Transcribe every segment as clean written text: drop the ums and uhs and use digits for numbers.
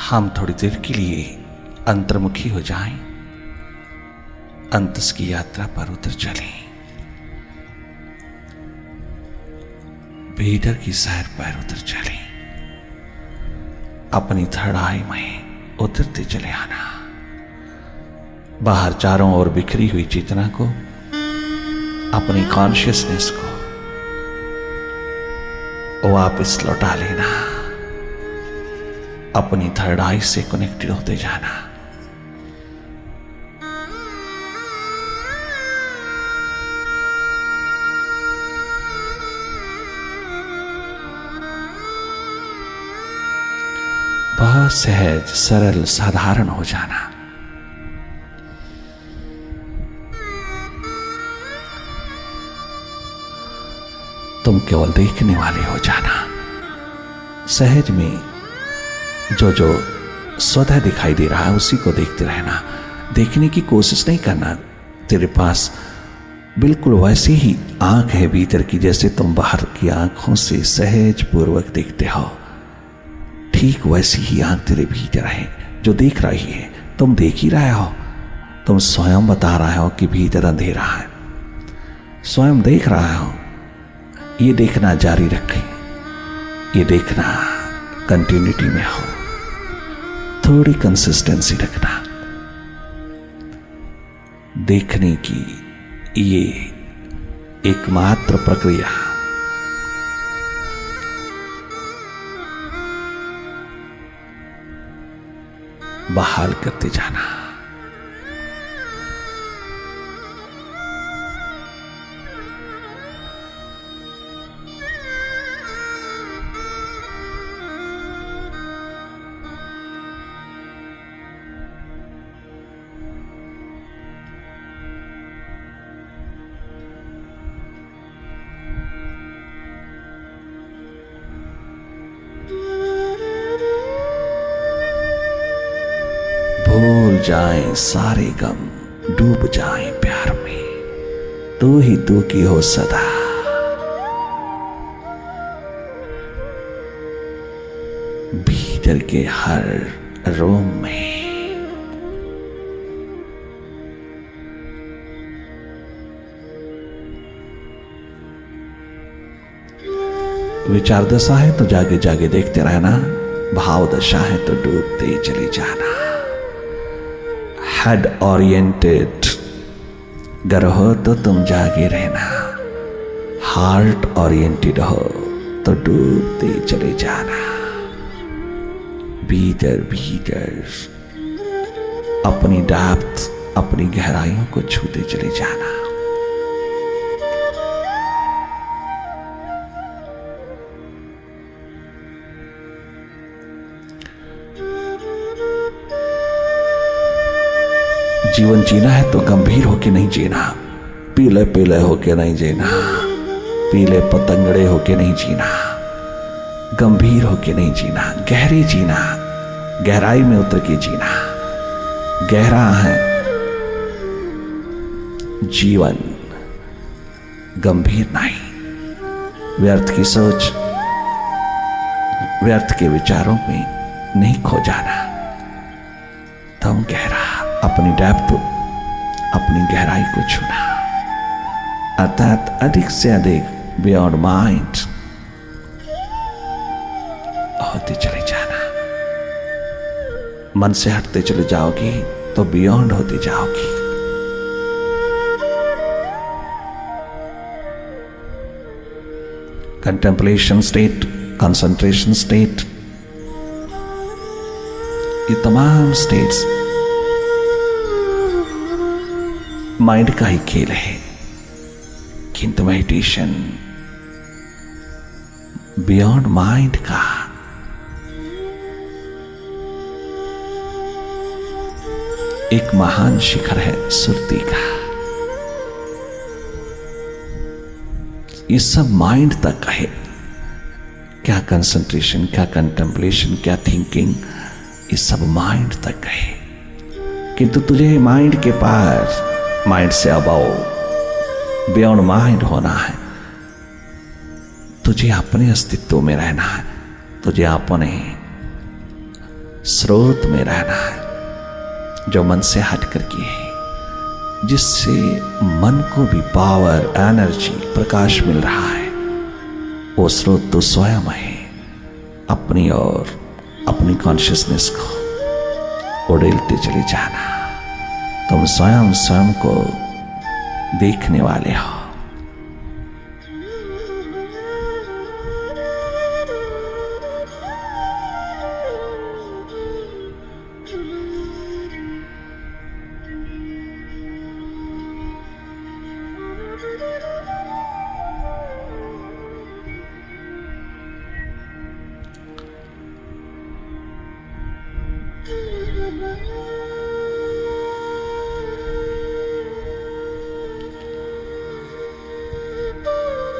हम थोड़ी देर के लिए अंतर्मुखी हो जाएं, अंतस की यात्रा पर उतर चलें, भीतर की सैर पर उतर चलें, अपनी थर्ड आई में उतरते चले आना। बाहर चारों ओर बिखरी हुई चेतना को, अपनी कॉन्शियसनेस को वापस लौटा लेना, अपनी थर्ड आई से कनेक्टेड होते जाना। बहुत सहज, सरल, साधारण हो जाना। तुम केवल देखने वाले हो जाना। सहज में जो जो स्वतः दिखाई दे रहा है उसी को देखते रहना। देखने की कोशिश नहीं करना। तेरे पास बिल्कुल वैसी ही आंख है भीतर की जैसे तुम बाहर की आंखों से सहज पूर्वक देखते हो। ठीक वैसी ही आंख तेरे भीतर है जो देख रही है। तुम देख ही रहे हो। तुम स्वयं बता रहे हो कि भीतर अंधेरा है। स्वयं देख रहा हो। ये देखना जारी रखें। ये देखना कंटिन्यूटी में हो। थोड़ी कंसिस्टेंसी रखना। देखने की ये एकमात्र प्रक्रिया बहाल करते जाना। भूल जाएं सारे गम, डूब जाएं प्यार में, तू ही तू की हो सदा। भीतर के हर रोम में विचार दशा है तो जागे जागे देखते रहना। भाव दशा है तो डूबते चले जाना। हेड ओरिएंटेड गर हो तो तुम जागे रहना। हार्ट ओरिएंटेड हो तो डूबते चले जाना। भीतर भीतर अपनी डेप्थ, अपनी गहराइयों को छूते चले जाना। जीवन जीना है तो गंभीर होके नहीं जीना। पीले पीले होके नहीं जीना। पीले पतंगड़े होके नहीं जीना। गंभीर होके नहीं जीना। गहरे जीना। गहराई में उतर के जीना। गहरा है जीवन, गंभीर नहीं। व्यर्थ की सोच, व्यर्थ के विचारों में नहीं खो जाना। तुम गहरा, अपनी डेप्थ, अपनी गहराई को छूना, अर्थात अधिक से अधिक बियॉन्ड माइंड होते चले जाना। मन से हटते चले जाओगी तो बियॉन्ड होते जाओगी। कंटेम्पलेशन स्टेट, कंसंट्रेशन स्टेट, ये तमाम स्टेट्स माइंड का ही खेल है। किंतु मेडिटेशन बियॉन्ड माइंड का एक महान शिखर है सुरती का। ये सब माइंड तक है। क्या कंसंट्रेशन, क्या कंटेम्पलेशन, क्या थिंकिंग, ये सब माइंड तक है। किंतु तुझे माइंड के पार, माइंड से अबाव, बियॉन्ड माइंड होना है। तुझे अपने अस्तित्व में रहना है। तुझे अपने स्रोत में रहना है जो मन से हट करके है, जिससे मन को भी पावर, एनर्जी, प्रकाश मिल रहा है। वो स्रोत तो स्वयं है। अपनी और अपनी कॉन्शियसनेस को उड़ेलते चले जाना। तुम स्वयं स्वयं को देखने वाले हो।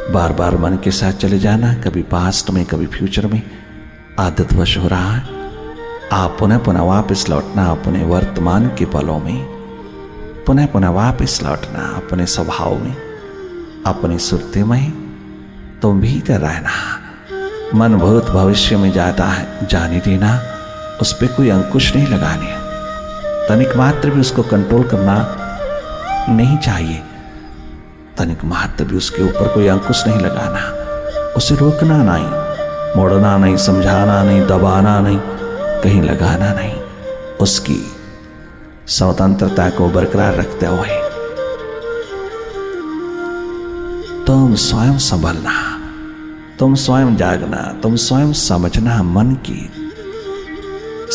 बार बार मन के साथ चले जाना, कभी पास्ट में कभी फ्यूचर में, आदतवश हो रहा है। आप पुनः पुनः वापस लौटना अपने वर्तमान के पलों में, पुनः पुनः वापस लौटना अपने स्वभाव में, अपनी सुरते में। तुम भीतर रहना। मन भूत भविष्य में जाता है, जाने देना। उस पर कोई अंकुश नहीं लगाने, तनिक मात्र भी उसको कंट्रोल करना नहीं चाहिए। तनिक मात्र भी उसके ऊपर कोई अंकुश नहीं लगाना। उसे रोकना नहीं, मोड़ना नहीं, समझाना नहीं, दबाना नहीं, कहीं लगाना नहीं। उसकी स्वतंत्रता को बरकरार रखते हुए तुम स्वयं संभलना, तुम स्वयं जागना, तुम स्वयं समझना मन की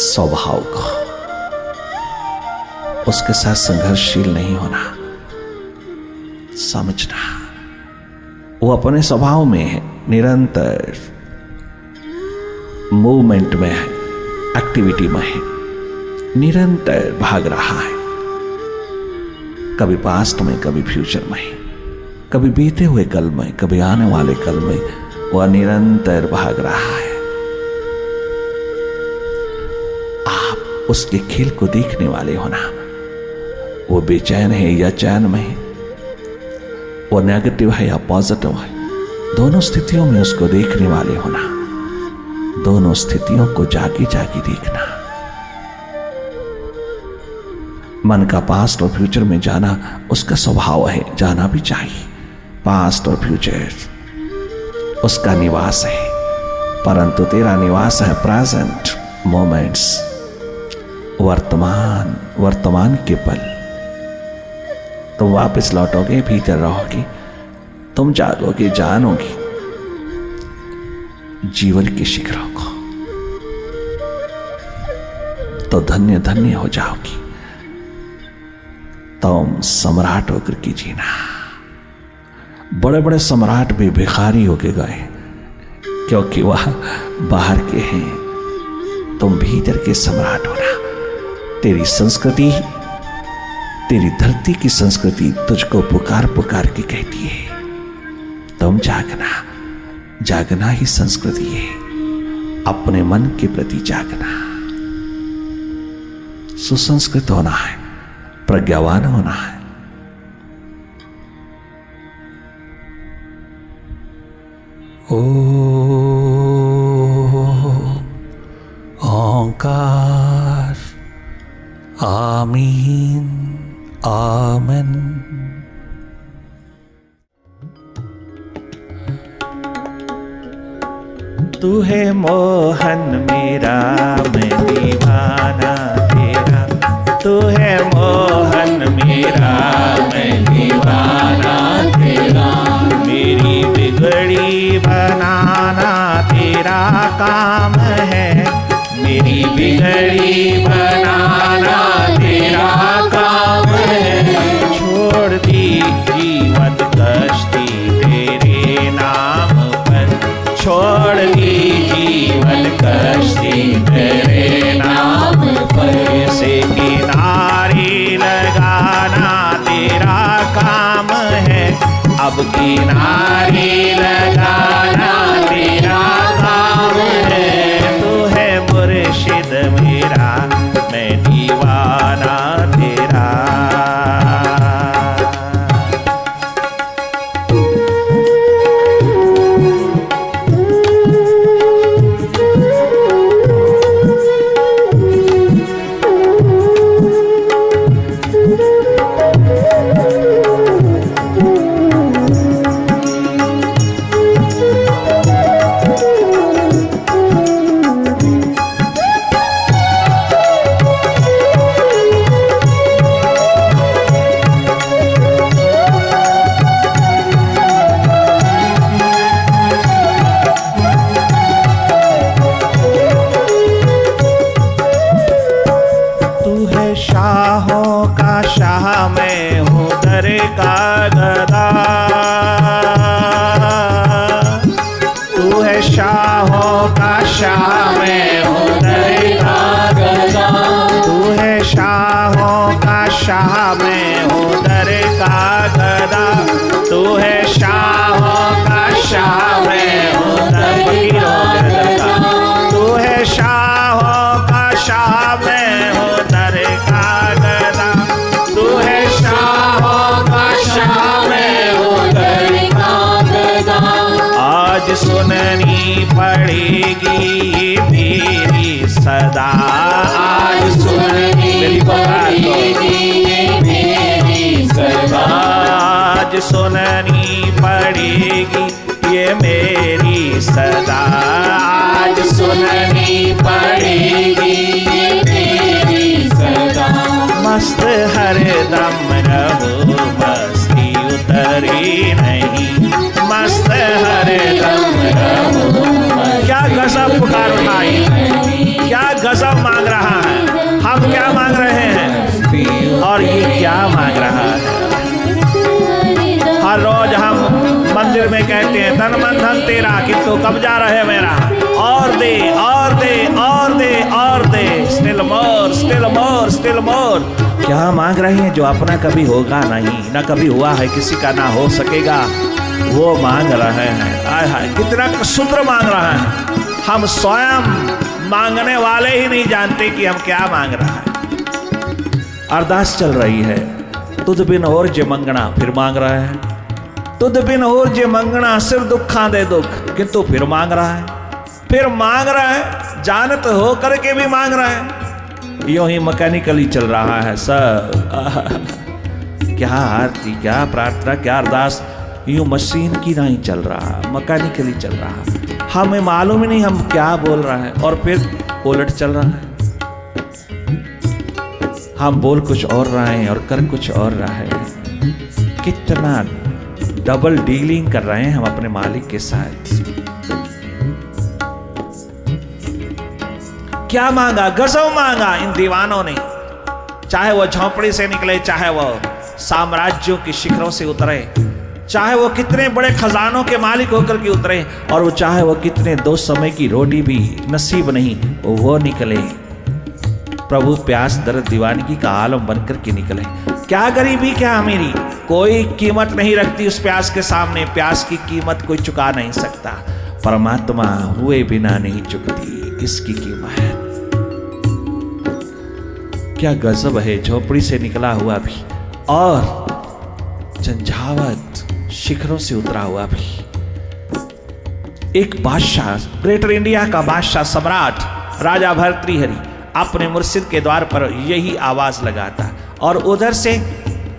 स्वभाव को। उसके साथ संघर्षशील नहीं होना, समझना वो अपने स्वभाव में है, निरंतर मूवमेंट में है, एक्टिविटी में है, निरंतर भाग रहा है। कभी पास्ट में, कभी फ्यूचर में, कभी बीते हुए कल में, कभी आने वाले कल में वह निरंतर भाग रहा है। आप उसके खेल को देखने वाले होना। वो बेचैन है या चैन में है, वो नेगेटिव है या पॉजिटिव है, दोनों स्थितियों में उसको देखने वाले होना। दोनों स्थितियों को जाके जाके देखना। मन का पास्ट और फ्यूचर में जाना उसका स्वभाव है, जाना भी चाहिए। पास्ट और फ्यूचर उसका निवास है, परंतु तेरा निवास है प्रेजेंट मोमेंट्स, वर्तमान, वर्तमान के पल। तुम वापस लौटोगे, भीतर रहोगे, तुम जागोगे, जानोगे जीवन के शिखरों को, तो धन्य धन्य हो जाओगी। तुम सम्राट होकर के जीना। बड़े बड़े सम्राट भी भिखारी होके गए, क्योंकि वह बाहर के हैं। तुम भीतर के सम्राट होना। तेरी संस्कृति, तेरी धरती की संस्कृति तुझको पुकार पुकार के कहती है। तुम जागना, जागना ही संस्कृति है। अपने मन के प्रति जागना, सुसंस्कृत होना है, प्रज्ञावान होना है। ओंकार, आमीन, आमेन। तू है मोहन मेरा, मैं दीवाना तेरा। तू है मोहन मेरा, मैं दीवाना तेरा। मेरी बिगड़ी बनाना तेरा काम है। मेरी बिगड़ी बनाना तेरा काम है। छोड़ दी जीवन कश्ती तेरे नाम पर। छोड़ दी जीवन कश्ती तेरे नाम पर। से किनारे लगाना तेरा काम है। अब किनारे लगाना तेरा काम है। तू है मुर्शिद मेरा, मैं दीवाना तेरा। दर का गदा, तू है शाहों का शाह, मैं हूँ दर का गदा, तू है शाहों का शाह, मैं हूँ दर का गदा, तू है शाहों का शाह, मैं हूँ दर का गदा, तू है शाहों का शाह, मैं हूँ दर का गदा, तू है शाहों का शाह, मैं हूँ दर का गदा। आज सुननी पड़ेगी ये मेरी सदा, आज सुननी पड़ेगी ये मेरी सदा, आज सुननी पड़ेगी ये मेरी सदा, आज सुननी पड़ेगी ये मेरी सदा। मस्त हरदम रहूं, मस्ती उतरी नहीं, मस्त हरदम रहूं। क्या गजब पुकार उठाई, क्या गजब मांग रहा है। हम क्या मांग रहे हैं और ये क्या मांग रहा है। हर रोज हम मंदिर में कहते हैं धन मन धन तेरा, किंतु कब्जा रहे मेरा, और दे और दे और दे और दे, still more still more still more. क्या मांग रहे हैं जो अपना कभी होगा नहीं, ना कभी हुआ है, किसी का ना हो सकेगा, वो मांग रहे हैं। आय हाय कितना सुंदर मांग रहा है। हम स्वयं मांगने वाले ही नहीं जानते कि हम क्या मांग रहा है। अरदास चल रही है, तुझ बिन और जे मंगना, फिर मांग रहा है। तुझ बिन और जे मंगना, सिर दुखा दे दुख, किंतु फिर मांग रहा है, फिर मांग रहा है, जानत हो करके भी मांग रहा है। यूं ही मैकेनिकली चल रहा है सब। क्या आरती, क्या प्रार्थना, क्या अरदास, यूं मशीन की नहीं चल रहा, मैकेनिकली चल रहा। हमें मालूम ही नहीं हम क्या बोल रहे हैं और फिर उलट चल रहा है। हम बोल कुछ और रहे हैं और कर कुछ और रहे हैं। कितना डबल डीलिंग कर रहे हैं हम अपने मालिक के साथ। क्या मांगा, गजब मांगा इन दीवानों ने। चाहे वो झोंपड़ी से निकले, चाहे वो साम्राज्यों की शिखरों से उतरे, चाहे वो कितने बड़े खजानों के मालिक होकर के उतरे, और वो चाहे वो कितने दो समय की रोटी भी नसीब नहीं वो निकले, प्रभु प्यास दर्द दीवानगी का आलम बनकर के निकले। क्या गरीबी, क्या अमीरी, कोई कीमत नहीं रखती उस प्यास के सामने। प्यास की कीमत कोई चुका नहीं सकता। परमात्मा हुए बिना नहीं चुकती इसकी कीमत। क्या गजब है, झोपड़ी से निकला हुआ भी और झंझावत शिखरों से उतरा हुआ भी। एक बादशाह, ग्रेटर इंडिया का बादशाह सम्राट राजा भर्तृहरि अपने मुर्शिद के द्वार पर यही आवाज लगाता, और उधर से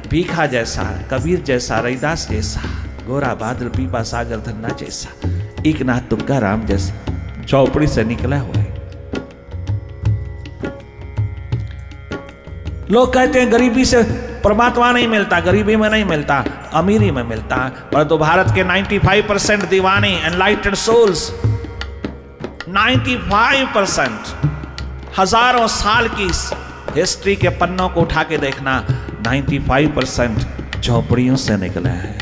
भीखा जैसा, कबीर जैसा, रैदास जैसा, गोरा बादल पीपा सागर धन्ना जैसा, एक नाथ तुक्का राम जैसा झोपड़ी से निकला हुआ है। लोग कहते हैं गरीबी से परमात्मा नहीं मिलता, गरीबी में नहीं मिलता, अमीरी में मिलता। परंतु भारत के 95% दीवाने, एनलाइटेड सोल्स, 95%, हजारों साल की हिस्ट्री के पन्नों को उठा के देखना, 95% झोपड़ियों से निकला है।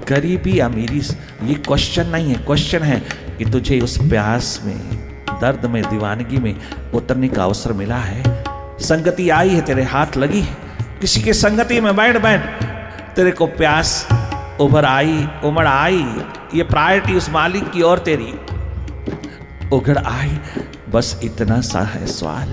गरीबी अमीरी ये क्वेश्चन नहीं है, क्वेश्चन है कि तुझे उस प्यास में, दर्द में, दीवानगी में उतरने का अवसर मिला है। संगति आई है, तेरे हाथ लगी है, किसी की संगति में बैठ बैठ तेरे को प्यास उभर आई, उमड़ आई। ये प्रायोरिटी उस मालिक की और तेरी उघड़ आई। बस इतना सा है सवाल।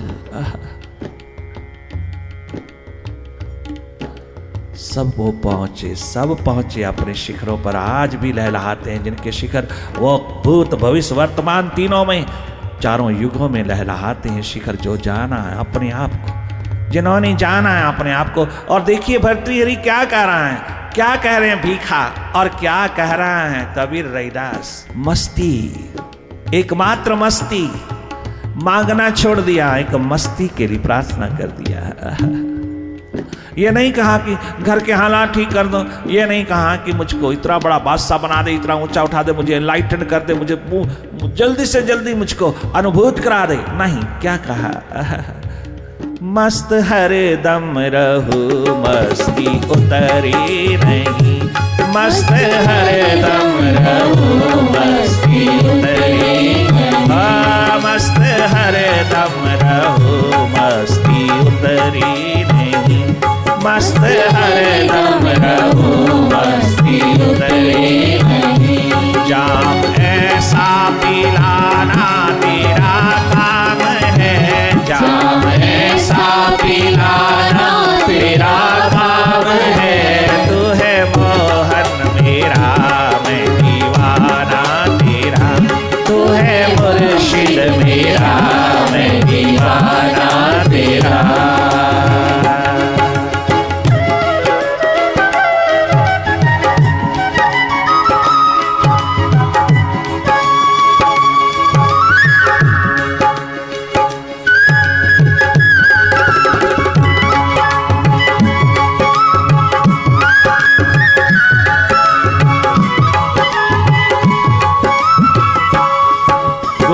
सब वो पहुंचे, सब पहुंचे अपने शिखरों पर, आज भी लहलहाते हैं जिनके शिखर वो भूत भविष्य वर्तमान तीनों में, चारों युगों में लहलहाते हैं शिखर। जो जाना है अपने आप को, जिन्होंने जाना है अपने आप को। और देखिए भर्तृहरि क्या कह रहा है, क्या कह रहे हैं भीखा, और क्या कह रहा है कबीर रैदास। मस्ती, एकमात्र मस्ती, मांगना छोड़ दिया, एक मस्ती के लिए प्रार्थना कर दिया। ये नहीं कहा कि घर के हालात ठीक कर दो, ये नहीं कहा कि मुझको इतना बड़ा बादशाह बना दे, इतना ऊंचा उठा दे, मुझे एनलाइटन कर दे, मुझे जल्दी से जल्दी मुझको अनुभूत करा दे। नहीं, क्या कहा, मस्त हर दम रहूं मस्ती उतरी नहीं, मस्त हर दम रहूं मस्ती उतरी, मस्त हर दम रहूं मस्ती उतरी नहीं, मस्त हर दम रहूं मस्ती उतरी नहीं। जाम ऐसा पिलाना तेरा काम है, जाम ऐसा पिलाना तेरा काम है, तू है मोहन मेरा मैं दीवाना तेरा, तू है मुर्शिद मेरा मैं दीवाना तेरा।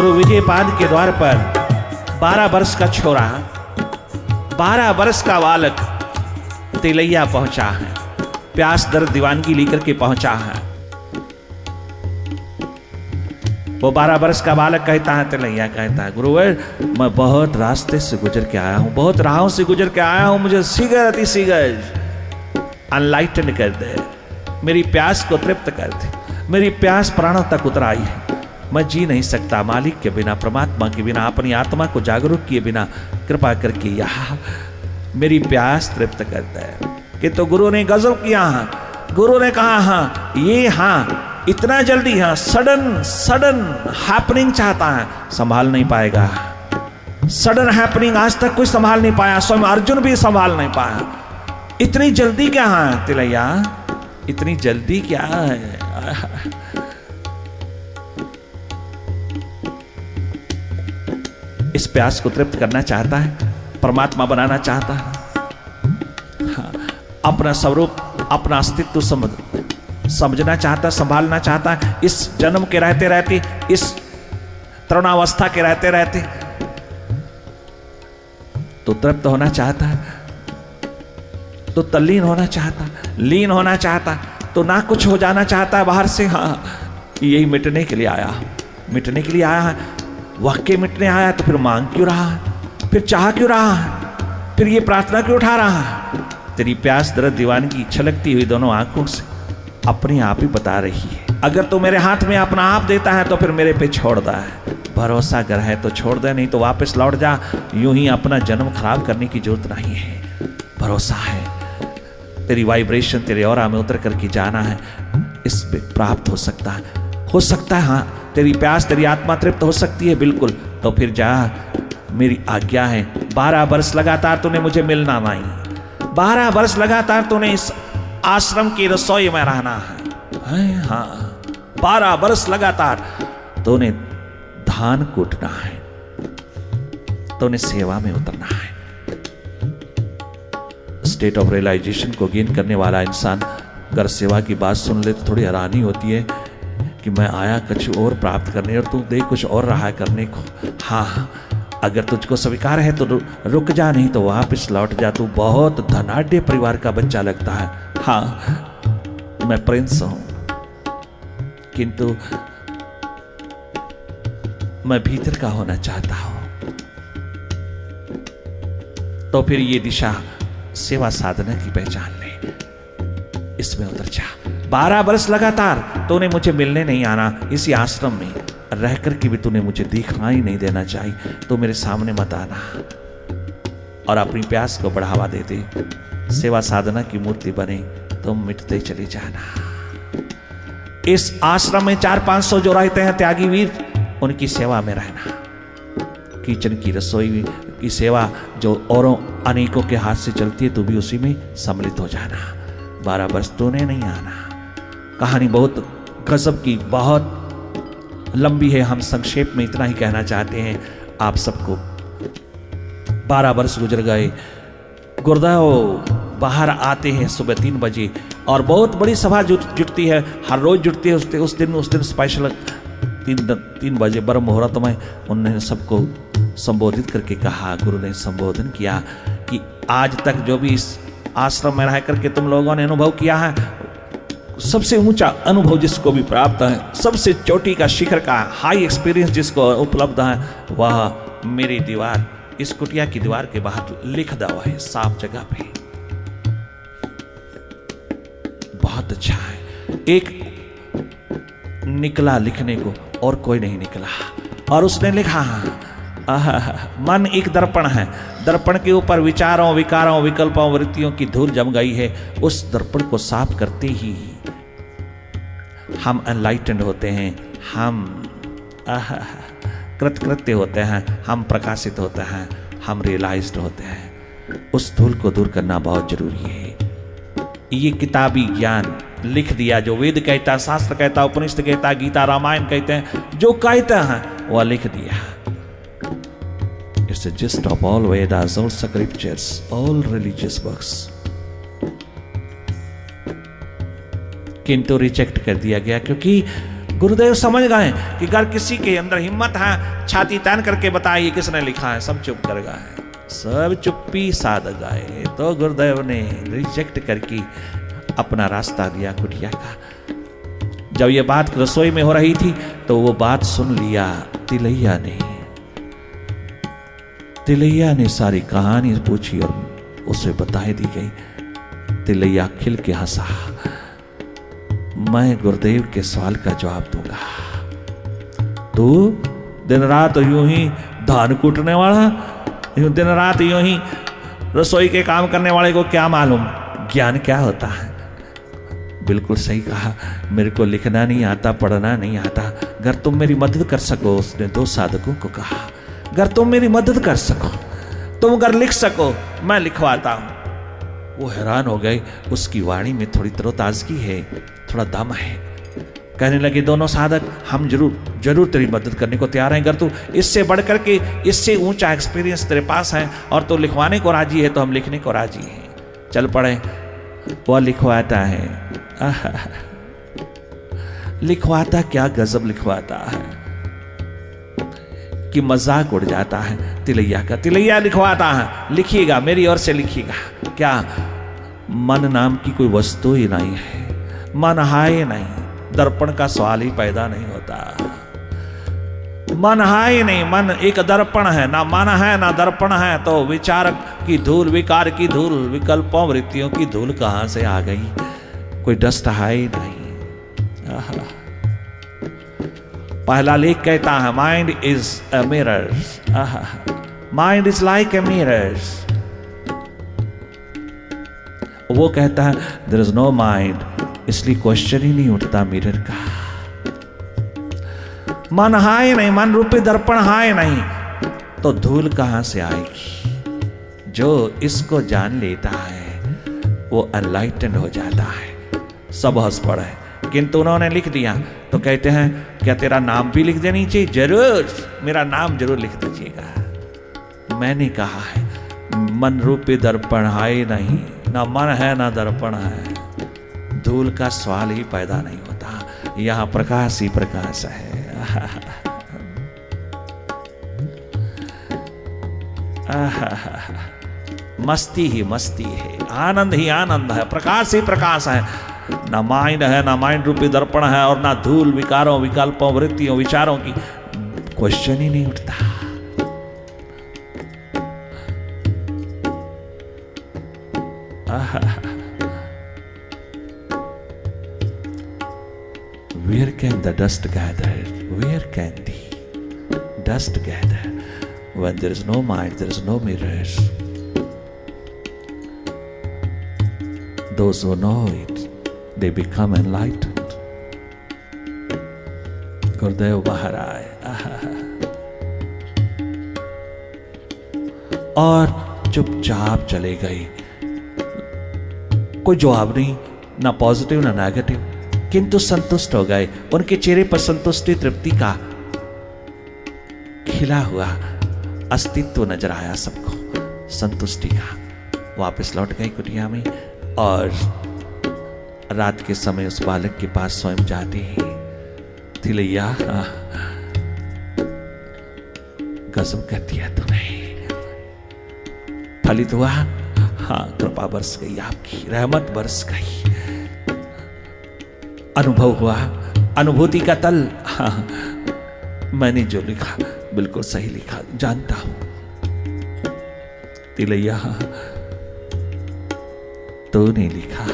विजयपाद के द्वार पर 12 वर्ष का छोरा, 12 वर्ष का बालक तिलैया पहुंचा है, प्यास दर्द दीवानगी लेकर के पहुंचा है। वो 12 वर्ष का बालक कहता है, तिलैया कहता है, गुरुवर मैं बहुत रास्ते से गुजर के आया हूं, बहुत राहों से गुजर के आया हूं, मुझे शीघ्र अति शीघ्र अनलाइटन कर दे, मेरी प्यास को तृप्त कर दे, मेरी प्यास प्राणों तक उतर आई है, मैं जी नहीं सकता मालिक के बिना, परमात्मा के बिना, अपनी आत्मा को जागरूक किए बिना, कृपा करके यहाँ मेरी प्यास तृप्त करता है। कि तो गुरु ने गजब किया, गुरु ने कहा हाँ ये हाँ इतना जल्दी, हाँ सडन हैपनिंग चाहता है, संभाल नहीं पाएगा। सडन हैपनिंग आज तक कोई संभाल नहीं पाया, स्वयं अर्जुन भी संभाल नहीं पाया। इतनी जल्दी क्या है तिलैया, इतनी जल्दी क्या है। इस प्यास को तृप्त करना चाहता है, परमात्मा बनाना चाहता है, हाँ, अपना स्वरूप अपना अस्तित्व समझना चाहता, संभालना चाहता है। इस जन्म के रहते रहते, इस तरुणावस्था के रहते रहते तो तृप्त होना चाहता है, तो तल्लीन होना चाहता, लीन होना चाहता, तो ना कुछ हो जाना चाहता है बाहर से। हाँ यही मिटने के लिए आया, मिटने के लिए आया है। वाक्य मिटने आया तो फिर मांग क्यों रहा है, फिर चाह क्यों रहा है, फिर ये प्रार्थना क्यों उठा रहा है। तेरी प्यास दर्द दीवानगी छलकती हुई दोनों आंखों से अपने आप ही बता रही है। अगर तू मेरे हाथ में अपना आप देता है तो फिर मेरे पे छोड़ दा है, भरोसा अगर है तो छोड़ दे, नहीं तो वापस लौट जा। यूं ही अपना जन्म खराब करने की जरूरत नहीं है, भरोसा है। तेरी वाइब्रेशन तेरे ऑरा में उतर करके जाना है, इस पे प्राप्त हो सकता है, हाँ तेरी प्यास तेरी आत्मा तृप्त हो सकती है, बिल्कुल। तो फिर जा, मेरी आज्ञा है। 12 वर्ष लगातार तूने मुझे मिलना नहीं, 12 वर्ष लगातार तूने इस आश्रम की रसोई में रहना है, हाँ 12 वर्ष लगातार तूने धान कूटना है, तूने सेवा में उतरना है। स्टेट ऑफ रियलाइजेशन को गेन करने वाला इंसान अगर सेवा की बात सुन ले तो थोड़ी हैरानी होती है कि मैं आया कुछ और प्राप्त करने और तू देख कुछ और रहा करने को। हाँ अगर तुझको स्वीकार है तो रुक जा, नहीं तो वापस लौट जा। तू बहुत धनाढ्य परिवार का बच्चा लगता है। हाँ मैं प्रिंस हूं, किंतु मैं भीतर का होना चाहता हूं। तो फिर ये दिशा सेवा साधना की पहचान ले, इसमें उतर जा। 12 वर्ष लगातार तूने मुझे मिलने नहीं आना, इसी आश्रम में रह कर के भी तूने मुझे दिखाई नहीं देना चाहिए। तो मेरे सामने मत आना और अपनी प्यास को बढ़ावा दे दे। सेवा साधना की मूर्ति बने, तुम मिटते चले जाना। इस आश्रम में 400-500 जो रहते हैं त्यागी वीर, उनकी सेवा में रहना। किचन की रसोई की सेवा जो औरों अनेकों के हाथ से चलती है, तू भी उसी में सम्मिलित हो जाना। 12 वर्ष तूने नहीं आना। कहानी बहुत गजब की, बहुत लंबी है, हम संक्षेप में इतना ही कहना चाहते हैं आप सबको। 12 वर्ष गुजर गए। गुरुदेव बाहर आते हैं सुबह 3 बजे और बहुत बड़ी सभा जुटती है, हर रोज जुटती है। उस दिन स्पेशल तीन बजे ब्रह्म मुहूर्त में उन्होंने सबको संबोधित करके कहा, गुरु ने संबोधन किया कि आज तक जो भी इस आश्रम में रह करके तुम लोगों ने अनुभव किया है, सबसे ऊंचा अनुभव जिसको भी प्राप्त है, सबसे चोटी का शिखर का हाई एक्सपीरियंस जिसको उपलब्ध है, वह मेरी दीवार, इस कुटिया की दीवार के बाहर लिख दवा है, साफ जगह पे। बहुत अच्छा है। एक निकला लिखने को और कोई नहीं निकला, और उसने लिखा, मन एक दर्पण है, दर्पण के ऊपर विचारों, विकारों, विकल्पों, वृत्तियों की धूल जम गई है। उस दर्पण को साफ करते ही हम एनलाइटेंड होते हैं, हम कृतकृत्य होते हैं, हम प्रकाशित होते हैं, हम रियलाइज्ड होते हैं। उस धूल को दूर करना बहुत जरूरी है। ये किताबी ज्ञान लिख दिया, जो वेद कहता, शास्त्र कहता, उपनिषद कहता, गीता रामायण कहते हैं, जो कहते हैं वह लिख दिया। It's a gist of all Vedas, all scriptures, all religious books. किंतु रिजेक्ट कर दिया गया, क्योंकि गुरुदेव समझ गए कि अगर किसी के अंदर हिम्मत है, छाती तान करके बताइए किसने लिखा है, सब चुप कर गए, सब चुप्पी साध गए। तो गुरुदेव ने रिजेक्ट करके अपना रास्ता दिया कुटिया का। जब ये बात रसोई में हो रही थी तो वो बात सुन लिया तिलैया ने। तिलैया ने सारी कहानी पूछी और उसे बताई दी गई। तिलैया खिल के हंसा, मैं गुरुदेव के सवाल का जवाब दूंगा। तू दिन रात यूं ही धान कूटने वाला, यूं दिन रात यूं ही रसोई के काम करने वाले को क्या मालूम ज्ञान क्या होता है। बिल्कुल सही कहा, मेरे को लिखना नहीं आता, पढ़ना नहीं आता, अगर तुम मेरी मदद कर सको, उसने दो साधकों को कहा, अगर तुम मेरी मदद कर सको, तुम अगर लिख सको, मैं लिखवाता हूं। वो हैरान हो गए, उसकी वाणी में थोड़ी तरोताजगी है, थोड़ा दम है। कहने लगे दोनों साधक, हम जरूर तेरी मदद करने को तैयार हैं। अगर तू इससे बढ़कर के, इससे ऊंचा एक्सपीरियंस तेरे पास है और तू लिखवाने को राजी है, तो हम लिखने को राजी हैं। चल पड़े। वह लिखवाता है, लिखवाता क्या गजब लिखवाता है कि मजाक उड़ जाता है तिलैया का। तिलैया लिखवाता है, लिखिएगा, मेरी ओर से लिखिएगा। क्या मन नाम की कोई वस्तु ही नहीं है, मन है नहीं, दर्पण का सवाल ही पैदा नहीं होता। मन है ही नहीं, मन एक दर्पण है, ना मन है ना दर्पण है, तो विचार की धूल, विकार की धूल, विकल्पों, वृत्तियों की धूल कहां से आ गई। कोई डस्ट है ही नहीं। पहला लेख कहता है, mind is a mirror, mind is like a mirror. वो कहता है देयर इज नो माइंड, इसलिए क्वेश्चन ही नहीं उठता मिरर का। मन है नहीं, मन रूपी दर्पण है नहीं, तो धूल कहां से आएगी। जो इसको जान लेता है वो एनलाइटेंड हो जाता है। सब हंस पड़े, किंतु उन्होंने लिख दिया तो कहते हैं क्या तेरा नाम भी लिख देनी चाहिए? जरूर, मेरा नाम जरूर लिख दीजिएगा। मैंने कहा है मन रूपी दर्पण है नहीं, ना मन है ना दर्पण है, धूल का सवाल ही पैदा नहीं होता। यहां प्रकाश ही प्रकाश है। मस्ती ही मस्ती है, आनंद ही आनंद है, प्रकाश ही प्रकाश है। ना माइंड है, ना माइंड रूपी दर्पण है, और ना धूल, विकारों, विकल्पों, वृत्तियों, विचारों की क्वेश्चन ही नहीं उठता। Where can the dust gather? Where can the dust gather? When there is no mind, there is no mirrors. Those who know it, they become enlightened. गुरुदेव बाहर आए और चुपचाप चले गए। कोई जवाब नहीं, ना पॉजिटिव ना नेगेटिव, किंतु संतुष्ट हो गए। उनके चेहरे पर संतुष्टि, तृप्ति का खिला हुआ अस्तित्व नजर आया सबको, संतुष्टि का। वापस लौट गए कुटिया में और रात के समय उस बालक के पास स्वयं जाते हैं। तिलैया गजब कर दिया तूने, फलित हुआ। हाँ, कृपा बरस गई, आपकी रहमत बरस गई, अनुभव हुआ, अनुभूति का तल। हाँ, मैंने जो लिखा बिल्कुल सही लिखा, जानता हूं। तिलैया तूने लिखा,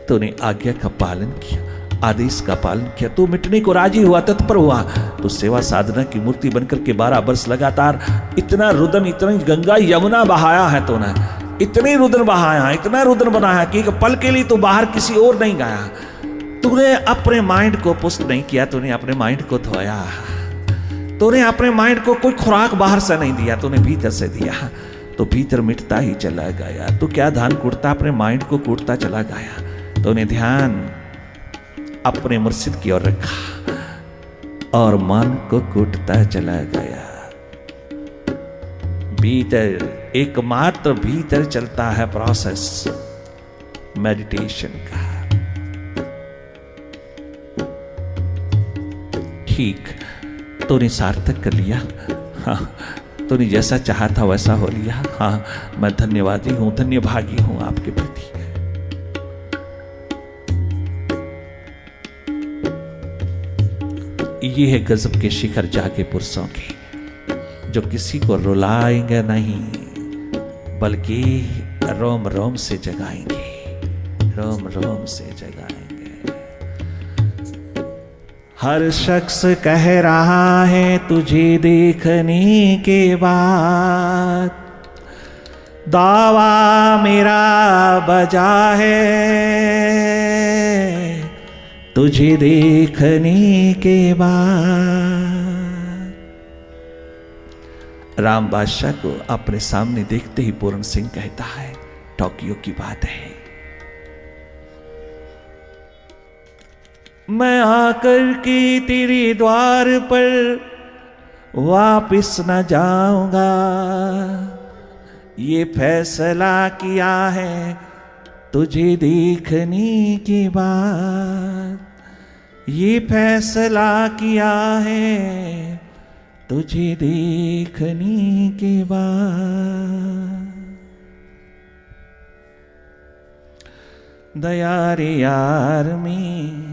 तूने आज्ञा का पालन किया, आदेश का पालन किया, तू मिटने को राजी हुआ, तत्पर हुआ। तो सेवा साधना की मूर्ति बनकर के 12 वर्ष लगातार इतना रुदन, इतना गंगा यमुना बहाया है तूने, इतने रुदन बहाया, इतना रुदन बनाया कि एक पल के लिए तो बाहर किसी और नहीं गया। तूने अपने माइंड को पुष्ट नहीं किया, तूने अपने माइंड को धोया, तूने अपने माइंड को कोई खुराक बाहर से नहीं दिया, तूने भीतर से दिया, तो भीतर मिटता ही चला गया। तू क्या ध्यान कूटता, अपने माइंड को कूटता चला गया। तूने ध्यान अपने मुर्शिद की ओर रखा और मन को कूटता चला गया। भीतर, एकमात्र भीतर चलता है प्रोसेस मेडिटेशन का। ठीक, तूने सार्थक कर लिया। हाँ, तूने जैसा चाहा था वैसा हो लिया। हाँ, मैं धन्यवादी हूं, धन्यभागी हूं आपके प्रति। ये है गजब के शिखर जाके पुरुषों के, जो किसी को रुलाएंगे नहीं बल्कि रोम रोम से जगाएंगे, रोम रोम से जगाएंगे। हर शख्स कह रहा है तुझे देखने के बाद, दावा मेरा बजा है तुझे देखने के बाद। राम बादशाह को अपने सामने देखते ही पूर्ण सिंह कहता है, टोक्यो की बात है, मैं आकर के तेरे द्वार पर वापिस न जाऊंगा। ये फैसला किया है तुझे देखने के बाद, ये फैसला किया है तुझे देखने के बाद। दया रे यार में,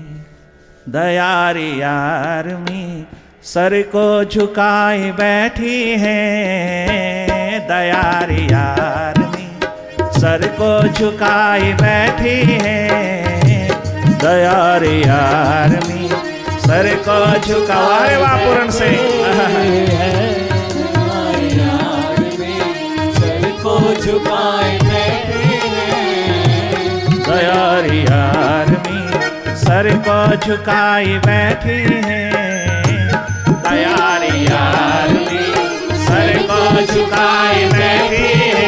दया रे यार में, सर को झुकाए बैठी है। दया रे यार में, सर को झुकाए बैठी है। दया रे यार में, सर को झुकाए, वाह पूर्ण से, सर को झुकाए बैठे हैं। दया रे यार में, सर को झुकाए बैठे हैं। दया रे यार में, सर को झुकाए बैठे हैं।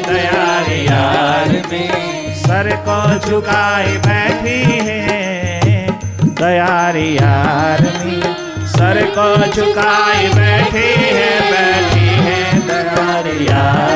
दया रे यार में, सर को झुकाए बैठी है। दया रे यार में, सर को झुकाए बैठी है, बैठी है। दया रे यार